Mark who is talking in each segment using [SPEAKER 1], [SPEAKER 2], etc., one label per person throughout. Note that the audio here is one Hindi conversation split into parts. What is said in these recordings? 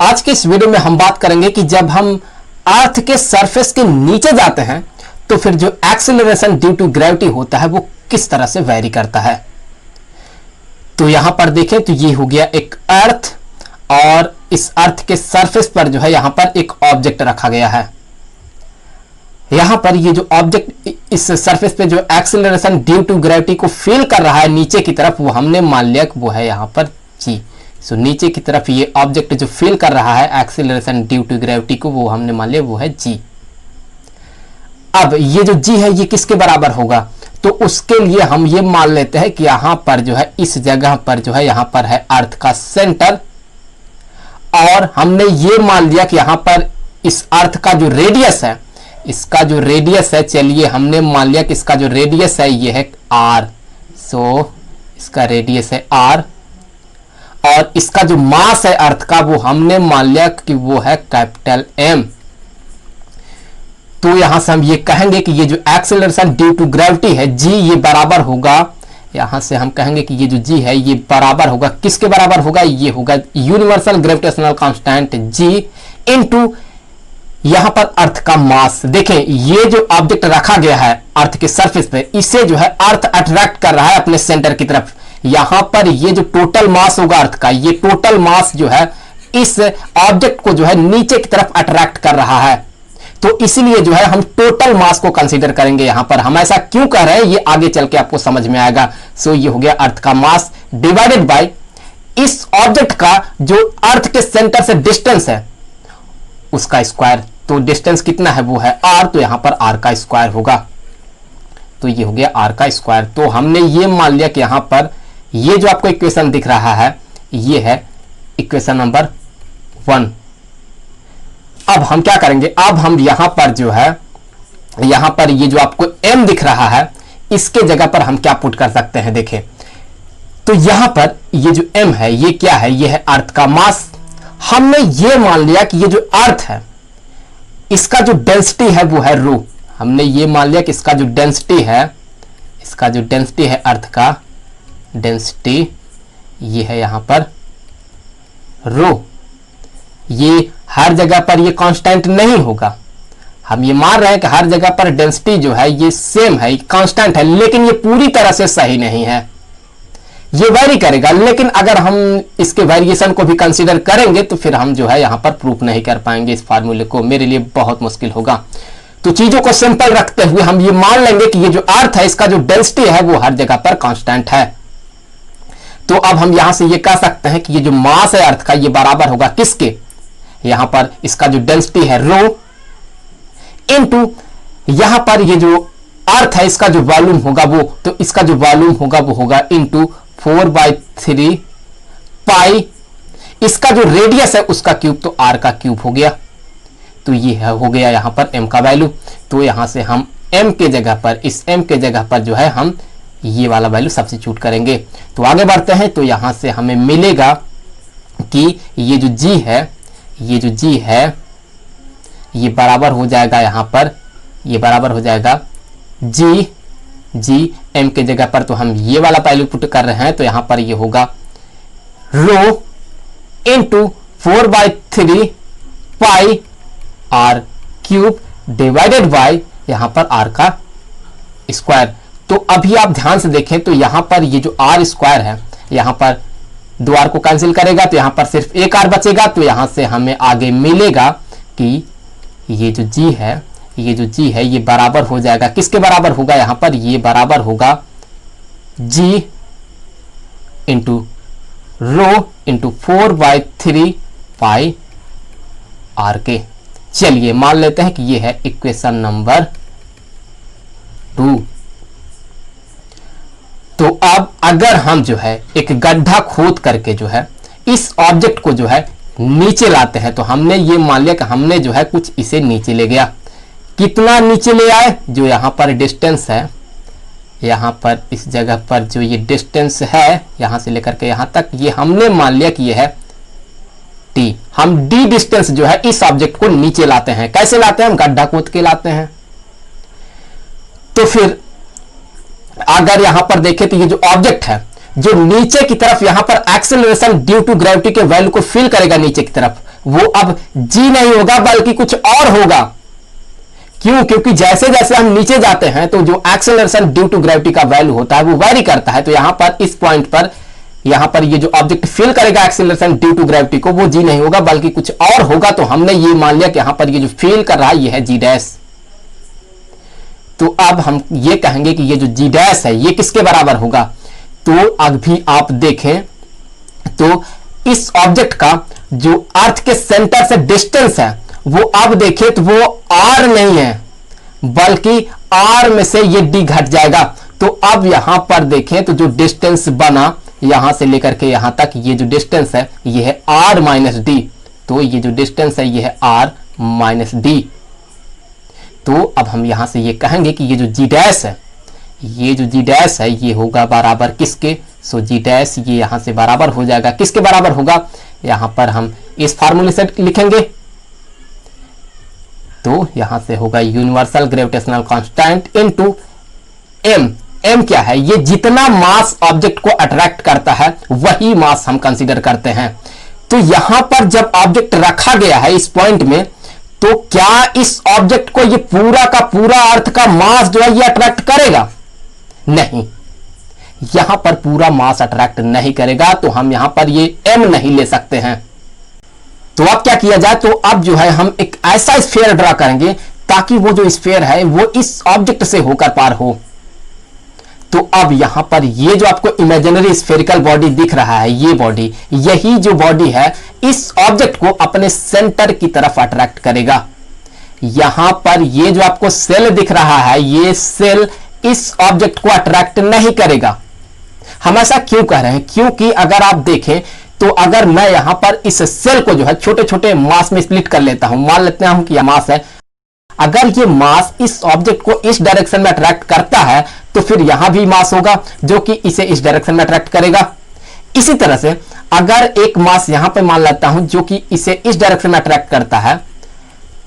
[SPEAKER 1] आज के इस वीडियो में हम बात करेंगे कि जब हम अर्थ के सरफेस के नीचे जाते हैं तो फिर जो एक्सेलरेशन ड्यू टू ग्रेविटी होता है वो किस तरह से वेरी करता है। तो यहां पर देखें तो ये हो गया एक अर्थ और इस अर्थ के सरफेस पर जो है यहां पर एक ऑब्जेक्ट रखा गया है। यहां पर ये जो ऑब्जेक्ट इस सरफेस पे जो एक्सेलरेशन ड्यू टू ग्रेविटी को फील कर रहा है नीचे की तरफ, वो हमने मान लिया कि वो है यहां पर जी। सो नीचे की तरफ ये ऑब्जेक्ट जो फील कर रहा है एक्सेलरेशन ड्यू टू ग्रेविटी को, वो हमने मान लिया वो है जी। अब ये जो जी है ये किसके बराबर होगा, तो उसके लिए हम ये मान लेते हैं कि यहां पर जो है इस जगह पर जो है यहां पर है अर्थ का सेंटर, और हमने ये मान लिया कि यहां पर इस अर्थ का जो रेडियस है, इसका जो रेडियस है, चलिए हमने मान लिया कि इसका जो रेडियस है ये है आर। सो इसका रेडियस है आर और इसका जो मास है अर्थ का वो हमने मान लिया कि वो है कैपिटल एम। तो यहां से हम ये कहेंगे कि ये जो एक्सेलरेशन ड्यू टू ग्रेविटी है जी, ये बराबर होगा, यहां से हम कहेंगे कि ये जो जी है ये बराबर होगा, किसके बराबर होगा, ये होगा यूनिवर्सल ग्रेविटेशनल कांस्टेंट जी इनटू यहां पर अर्थ का मास। देखें ये जो ऑब्जेक्ट रखा गया है अर्थ के सरफेस पे, इसे जो है अर्थ अट्रैक्ट कर रहा है अपने सेंटर की तरफ। यहां पर ये जो टोटल मास होगा अर्थ का, ये टोटल मास जो है इस ऑब्जेक्ट को जो है नीचे की तरफ अट्रैक्ट कर रहा है। तो इसलिए जो है हम टोटल मास को कंसीडर करेंगे। यहां पर हम ऐसा क्यों कर रहे हैं ये आगे चल के आपको समझ में आएगा। सो ये हो गया अर्थ का मास डिवाइडेड बाय इस ऑब्जेक्ट का जो अर्थ के सेंटर से डिस्टेंस है उसका स्क्वायर। तो डिस्टेंस कितना है वो है आर, तो यहां पर आर का स्क्वायर होगा। तो ये हो गया आर का स्क्वायर। तो हमने ये मान लिया कि यहां पर ये जो आपको इक्वेशन दिख रहा है ये है इक्वेशन नंबर 1। अब हम क्या करेंगे, अब हम यहां पर जो है यहां पर ये जो आपको m दिख रहा है इसके जगह पर हम क्या पुट कर सकते हैं। देखें तो यहां पर ये जो m है ये क्या है, ये है अर्थ का मास। हमने ये मान लिया कि ये जो अर्थ है इसका जो डेंसिटी है वो है रो। हमने ये मान लिया कि इसका जो डेंसिटी है, इसका जो डेंसिटी है अर्थ का डेंसिटी ये है यहां पर रो। ये हर जगह पर ये कांस्टेंट नहीं होगा, हम ये मान रहे हैं कि हर जगह पर डेंसिटी जो है ये सेम है, कांस्टेंट है, लेकिन ये पूरी तरह से सही नहीं है, ये वेरी करेगा। लेकिन अगर हम इसके वेरिएशन को भी कंसीडर करेंगे तो फिर हम जो है यहां पर प्रूफ नहीं कर पाएंगे इस फार्मूले को, मेरे लिए बहुत मुश्किल होगा। तो चीजों को सिंपल रखते हुए हम ये मान लेंगे कि ये जो अर्थ है इसका जो डेंसिटी है वो हर जगह पर कांस्टेंट है। तो अब हम यहां से ये कह सकते हैं कि ये जो मास है अर्थ का ये बराबर होगा किसके, यहां पर इसका जो डेंसिटी है रो इनटू यहां पर ये जो अर्थ है इसका जो वॉल्यूम होगा वो, तो इसका जो वॉल्यूम होगा वो होगा इनटू 4/3 पाई, इसका जो रेडियस है उसका क्यूब, तो r का क्यूब हो गया। तो ये है हो गया यहां पर m का वैल्यू। तो यहां से हम m के जगह पर, इस m के जगह पर जो है हम ये वाला वैल्यू सब्स्टिट्यूट करेंगे। तो आगे बढ़ते हैं। तो यहां से हमें मिलेगा कि ये जो g है, ये जो g है ये बराबर हो जाएगा यहां पर, ये बराबर हो जाएगा g m के जगह पर, तो हम ये वाला वैल्यू पुट कर रहे हैं। तो यहां पर ये होगा rho into 4/3 pi r cube divided by यहां पर r का स्क्वायर। तो अभी आप ध्यान से देखें तो यहां पर ये जो r स्क्वायर है यहां पर 2r को कैंसिल करेगा तो यहां पर सिर्फ एक r बचेगा। तो यहां से हमें आगे मिलेगा कि ये जो g है, ये जो g है ये बराबर हो जाएगा, किसके बराबर होगा, यहां पर ये बराबर होगा g into rho into 4/3 pi r के। चलिए मान लेते हैं कि ये है इक्वेशन नंबर 2। तो अब अगर हम जो है एक गड्ढा खोद करके जो है इस ऑब्जेक्ट को जो है नीचे लाते हैं, तो हमने ये मान लिया कि हमने जो है कुछ इसे नीचे ले गया। कितना नीचे ले आए, जो यहां पर डिस्टेंस है, यहां पर इस जगह पर जो ये डिस्टेंस है यहां से लेकर के यहां तक, ये हमने मान लिया कि ये है t। हम d डिस्टेंस जो है इस ऑब्जेक्ट को नीचे लाते हैं। कैसे लाते हैं, हम गड्ढा खोद के लाते हैं। तो फिर अगर यहां पर देखें तो ये जो ऑब्जेक्ट है जो नीचे की तरफ यहां पर एक्सेलरेशन ड्यू टू ग्रेविटी के वैल्यू को फील करेगा नीचे की तरफ, वो अब जी नहीं होगा बल्कि कुछ और होगा। क्यों? क्योंकि जैसे जैसे हम नीचे जाते हैं तो जो एक्सेलरेशन ड्यू टू ग्रेविटी का वैल्यू होता है वो वेरी करता है। तो यहां पर इस पॉइंट पर यहां पर ये जो ऑब्जेक्ट फील करेगा एक्सेलरेशन ड्यू टू ग्रेविटी को, वो जी नहीं होगा बल्कि कुछ और होगा। तो हमने ये मान लिया कि यहां पर ये जो फील कर रहा है ये है जी डैश। तो अब हम ये कहेंगे कि ये जो जी डैश है ये किसके बराबर होगा? तो अभी आप देखें तो इस ऑब्जेक्ट का जो अर्थ के सेंटर से डिस्टेंस है वो अब देखें तो वो आर नहीं है बल्कि आर में से ये डी घट जाएगा। तो अब यहां पर देखें तो जो डिस्टेंस बना यहां से लेकर के यहां तक, ये जो डिस्टेंस है ये है आर माइनस डी। तो ये जो डिस्टेंस है ये है आर माइनस डी। तो अब हम यहां से ये कहेंगे कि ये जो जी डैश है, ये जो जी डैश है ये होगा बराबर किसके? सो जी डैश ये यहां से बराबर हो जाएगा, किसके बराबर होगा? यहां पर हम इस फार्मूले से लिखेंगे तो यहां से होगा universal gravitational constant into M. M क्या है? ये जितना मास ऑब्जेक्ट को अट्रैक्ट करता है वही मास हम कंसीडर करते हैं। तो यहां पर जब ऑब्जेक्ट रखा गया है इस पॉइंट में, तो क्या इस ऑब्जेक्ट को ये पूरा का पूरा अर्थ का मास जो है ये अट्रैक्ट करेगा? नहीं, यहां पर पूरा मास अट्रैक्ट नहीं करेगा। तो हम यहां पर ये एम नहीं ले सकते हैं। तो अब क्या किया जाए? तो अब जो है हम एक ऐसा स्फीयर ड्रा करेंगे ताकि वो जो स्फीयर है वो इस ऑब्जेक्ट से होकर पार हो। तो अब यहां पर ये जो आपको इमेजिनरी स्फेरिकल बॉडी दिख रहा है, ये बॉडी, यही जो बॉडी है इस ऑब्जेक्ट को अपने सेंटर की तरफ अट्रैक्ट करेगा। यहां पर ये जो आपको सेल दिख रहा है ये सेल इस ऑब्जेक्ट को अट्रैक्ट नहीं करेगा। हम ऐसा क्यों कह रहे हैं? क्योंकि अगर आप देखें तो अगर मैं यहां पर इस सेल को जो है छोटे छोटे मास में स्प्लिट कर लेता हूं, मान लेते हैं कि यह मास है, अगर ये मास इस ऑब्जेक्ट को इस डायरेक्शन में अट्रैक्ट करता है तो फिर यहां भी मास होगा जो कि इसे इस डायरेक्शन में अट्रैक्ट करेगा। इसी तरह से अगर एक मास यहां पे मान लेता हूं जो कि इसे इस डायरेक्शन में अट्रैक्ट करता है,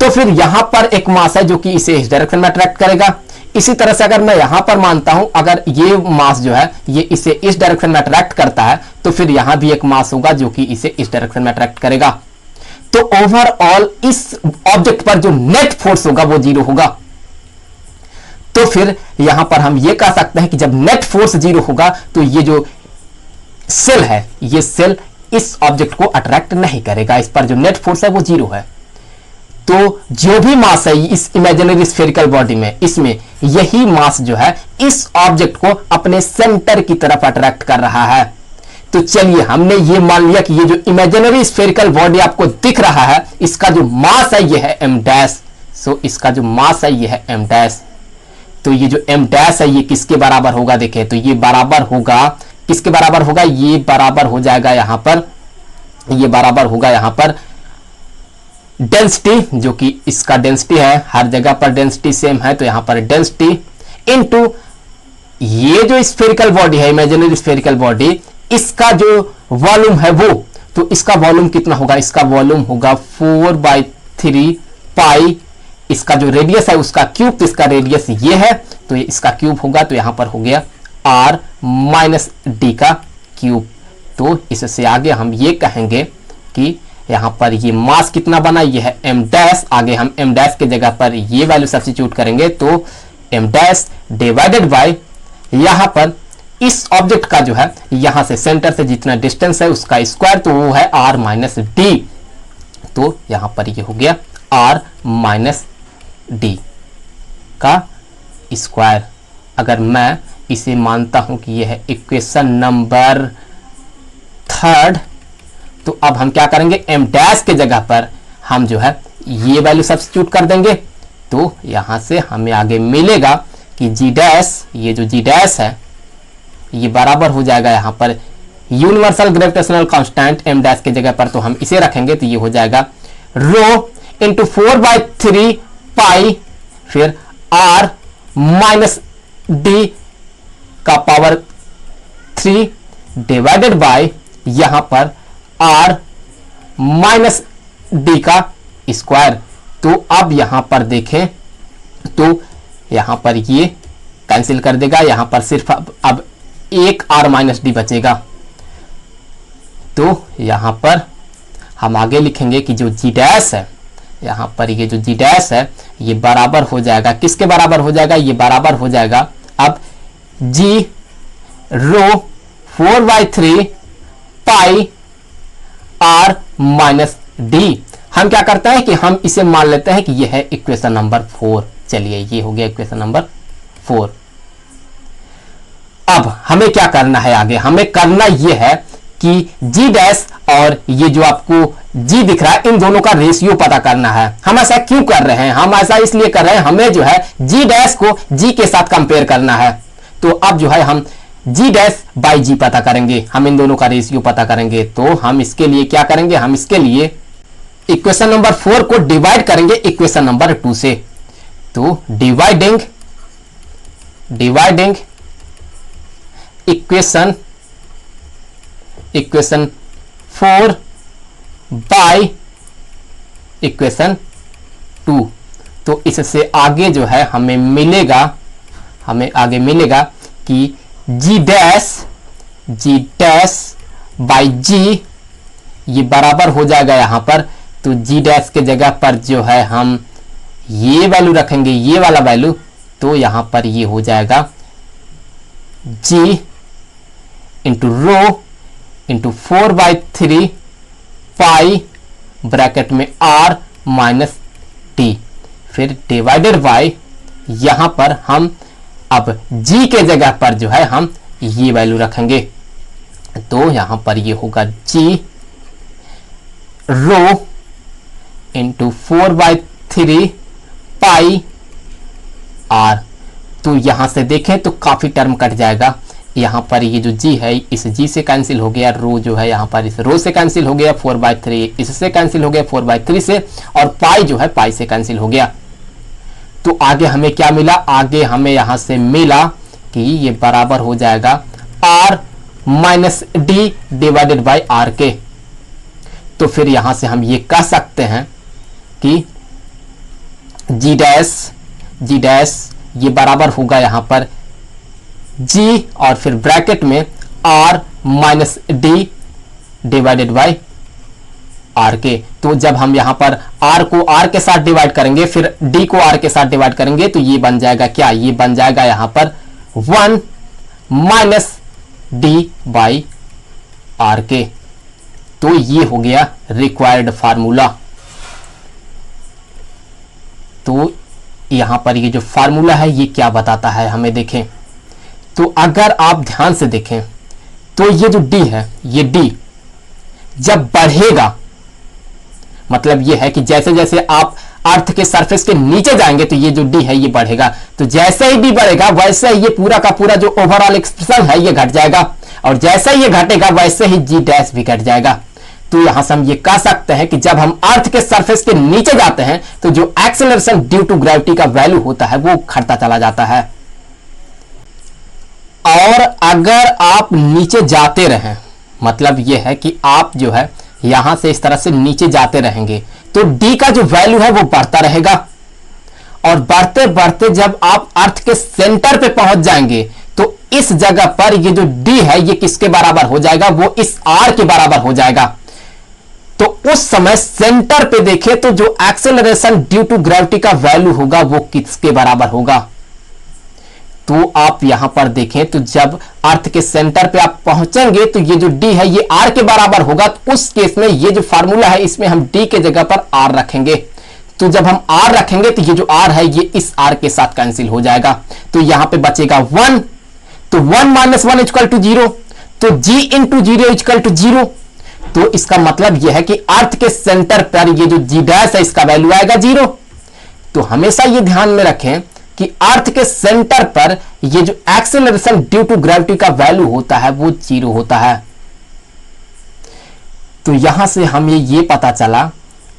[SPEAKER 1] तो फिर यहां पर एक मास है जो कि इसे इस डायरेक्शन में अट्रैक्ट करेगा। इसी तरह से अगर मैं यहां पर मानता हूं अगर ये मास जो है ये इसे इस डायरेक्शन में अट्रैक्ट करता है, तो फिर यहां भी एक मास होगा जो कि इसे इस डायरेक्शन में अट्रैक्ट करेगा। तो ओवरऑल इस ऑब्जेक्ट पर जो नेट फोर्स होगा वो जीरो होगा। तो फिर यहां पर हम ये कह सकते हैं कि जब नेट फोर्स जीरो होगा तो ये जो सेल है ये सेल इस ऑब्जेक्ट को अट्रैक्ट नहीं करेगा, इस पर जो नेट फोर्स है वो जीरो है। तो जो भी मास है इस इमेजिनरी स्फेरिकल बॉडी में, इसमें यही मास जो है इस ऑब्जेक्ट को अपने सेंटर की तरफ अट्रैक्ट कर रहा है। तो चलिए हमने ये मान लिया कि ये जो इमेजिनरी स्फेरिकल बॉडी आपको दिख रहा है इसका जो मास है ये है एम डैश। सो इसका जो मास है ये है एम डैश। तो ये जो एम डैश है ये किसके बराबर होगा? देखें तो ये बराबर होगा किसके बराबर होगा? ये बराबर हो जाएगा यहां पर, ये बराबर होगा यहां पर डेंसिटी, जो कि इसका डेंसिटी है, हर जगह पर डेंसिटी सेम है तो यहां पर डेंसिटी इनटू ये जो स्फेरिकल बॉडी है इमेजिनरी स्फेरिकल बॉडी, इसका जो वॉल्यूम है वो, तो इसका वॉल्यूम कितना होगा? इसका वॉल्यूम होगा 4/3 पाई, इसका जो रेडियस है उसका क्यूब, तो इसका रेडियस ये है तो इसका क्यूब होगा, तो यहां पर हो गया r माइनस डी का क्यूब। तो इससे आगे हम ये कहेंगे कि यहां पर ये मास कितना बना? ये है एम डैश। आगे हम एम डैश के जगह पर ये वैल्यू सब्स्टिट्यूट करेंगे तो एम डैश डिवाइडेड बाय यहां पर इस ऑब्जेक्ट का जो है यहां से सेंटर से जितना डिस्टेंस है उसका स्क्वायर, तो वो है r माइनस डी। तो यहां पर ये हो गया r माइनस डी का स्क्वायर। अगर मैं इसे मानता हूं कि यह है इक्वेशन नंबर 3, तो अब हम क्या करेंगे? एम डैश के जगह पर हम जो है ये वैल्यू सब्स्टिट्यूट कर देंगे। तो यहां से हमें आगे मिलेगा कि जी डैश, ये जो जी डैश है ये बराबर हो जाएगा यहां पर universal gravitational constant M dash के जगह पर तो हम इसे रखेंगे तो ये हो जाएगा रो इंटू 4/3 पाई फिर r माइनस डी का पावर 3 डिवाइडेड बाय यहां पर r माइनस डी का स्क्वायर। तो अब यहां पर देखें तो यहां पर ये कैंसिल कर देगा, यहां पर सिर्फ अब एक r माइनस डी बचेगा। तो यहां पर हम आगे लिखेंगे कि जो जी डैश है, यहाँ पर ये जो जी डैश है ये बराबर हो जाएगा, किसके बराबर हो जाएगा, ये बराबर हो जाएगा अब जी रो 4/3 पाई आर माइनस डी। हम क्या करते हैं कि हम इसे मान लेते हैं कि यह है इक्वेशन नंबर 4। चलिए ये हो गया इक्वेशन नंबर 4। अब हमें क्या करना है आगे, हमें करना यह है कि जी डैश और ये जो आपको जी दिख रहा है इन दोनों का रेशियो पता करना है। हम ऐसा क्यों कर रहे हैं, हम ऐसा इसलिए कर रहे हैं, हमें जो है जी डैश को जी के साथ कंपेयर करना है। तो अब जो है हम जी डैश बाई जी पता करेंगे, हम इन दोनों का रेशियो पता करेंगे। तो हम इसके लिए क्या करेंगे, हम इसके लिए इक्वेशन नंबर 4 को डिवाइड करेंगे इक्वेशन नंबर 2 से। तो डिवाइडिंग इक्वेशन 4 बाय इक्वेशन 2। तो इससे आगे जो है हमें आगे मिलेगा कि जी डैश बाई जी ये बराबर हो जाएगा यहाँ पर। तो जी डैश के जगह पर जो है हम ये वैल्यू रखेंगे, ये वाला वैल्यू। तो यहाँ पर ये हो जाएगा जी इंटू रो इंटू 4/3 पाई ब्रैकेट में आर माइनस टी, फिर डिवाइडेड बाय यहां पर हम अब g के जगह पर जो है हम ये वैल्यू रखेंगे। तो यहां पर ये होगा g rho into 4/3 pi R. तो यहां से देखें तो काफी टर्म कट जाएगा। यहां पर ये जो g है इस g से कैंसिल हो गया, रो जो है यहां पर इस रो से कैंसिल हो गया, 4/3 इससे कैंसिल हो गया 4/3 से, और पाई जो है पाई से कैंसिल हो गया। तो आगे हमें क्या मिला, आगे हमें यहां से मिला कि ये बराबर हो जाएगा r minus d divided by r के। तो फिर यहां से हम ये कह सकते हैं कि जी डैश ये बराबर होगा यहां पर g और फिर ब्रैकेट में r minus d divided by r के। तो जब हम यहां पर r को r के साथ डिवाइड करेंगे, फिर d को r के साथ डिवाइड करेंगे, तो ये बन जाएगा क्या, ये बन जाएगा यहां पर 1 माइनस डी बाई आर के। तो ये हो गया रिक्वायर्ड फार्मूला। तो यहां पर ये जो फार्मूला है ये क्या बताता है हमें देखें। तो अगर आप ध्यान से देखें तो ये जो d है, ये d जब बढ़ेगा, मतलब ये है कि जैसे जैसे आप अर्थ के सरफेस के नीचे जाएंगे तो ये जो d है ये बढ़ेगा। तो जैसे ही d बढ़ेगा वैसे ही ये पूरा का पूरा जो ओवरऑल एक्सप्रेशन है ये घट जाएगा, और जैसे ही ये घटेगा वैसे ही जी डैश भी घट जाएगा। तो यहां से हम ये कह सकते हैं कि जब हम अर्थ के सरफेस के नीचे जाते हैं तो जो एक्सेलरेशन ड्यू टू ग्रेविटी का वैल्यू होता है वो घटता चला जाता है। और अगर आप नीचे जाते रहें, मतलब यह है कि आप जो है यहां से इस तरह से नीचे जाते रहेंगे, तो d का जो वैल्यू है वो बढ़ता रहेगा, और बढ़ते बढ़ते जब आप अर्थ के सेंटर पे पहुंच जाएंगे तो इस जगह पर ये जो d है ये किसके बराबर हो जाएगा, वो इस r के बराबर हो जाएगा। तो उस समय सेंटर पे देखें तो जो एक्सेलरेशन ड्यू टू ग्रेविटी का वैल्यू होगा वो किसके बराबर होगा। तो आप यहां पर देखें तो जब अर्थ के सेंटर पे आप पहुंचेंगे तो ये जो d है ये r के बराबर होगा। तो उस केस में ये जो फार्मूला है इसमें हम d के जगह पर r रखेंगे। तो जब हम r रखेंगे तो ये जो r है ये इस r के साथ कैंसिल हो जाएगा। तो यहां पे बचेगा 1, तो 1 माइनस 1 इक्वल टू 0, तो g इंटू 0 इक्वल टू 0। तो इसका मतलब यह है कि अर्थ के सेंटर पर ये जो g डैश है इसका वैल्यू आएगा 0। तो हमेशा ये ध्यान में रखें कि अर्थ के सेंटर पर ये जो एक्सेलरेशन ड्यू टू ग्रेविटी का वैल्यू होता है वो 0 होता है। तो यहां से हमें ये पता चला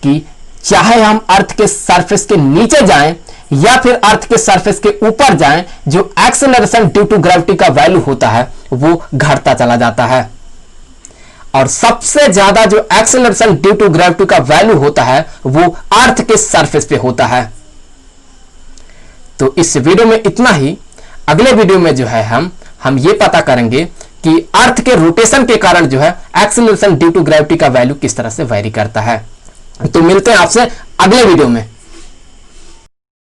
[SPEAKER 1] कि चाहे हम अर्थ के सरफेस के नीचे जाएं या फिर अर्थ के सरफेस के ऊपर जाएं, जो एक्सेलरेशन ड्यू टू ग्रेविटी का वैल्यू होता है वो घटता चला जाता है। और सबसे ज्यादा जो एक्सेलरेशन ड्यू टू ग्रेविटी का वैल्यू होता है वो अर्थ के सरफेस पे होता है। तो इस वीडियो में इतना ही। अगले वीडियो में जो है हम ये पता करेंगे कि अर्थ के रोटेशन के कारण जो है एक्सीलरेशन ड्यू टू ग्रेविटी का वैल्यू किस तरह से वेरी करता है। तो मिलते हैं आपसे अगले वीडियो में।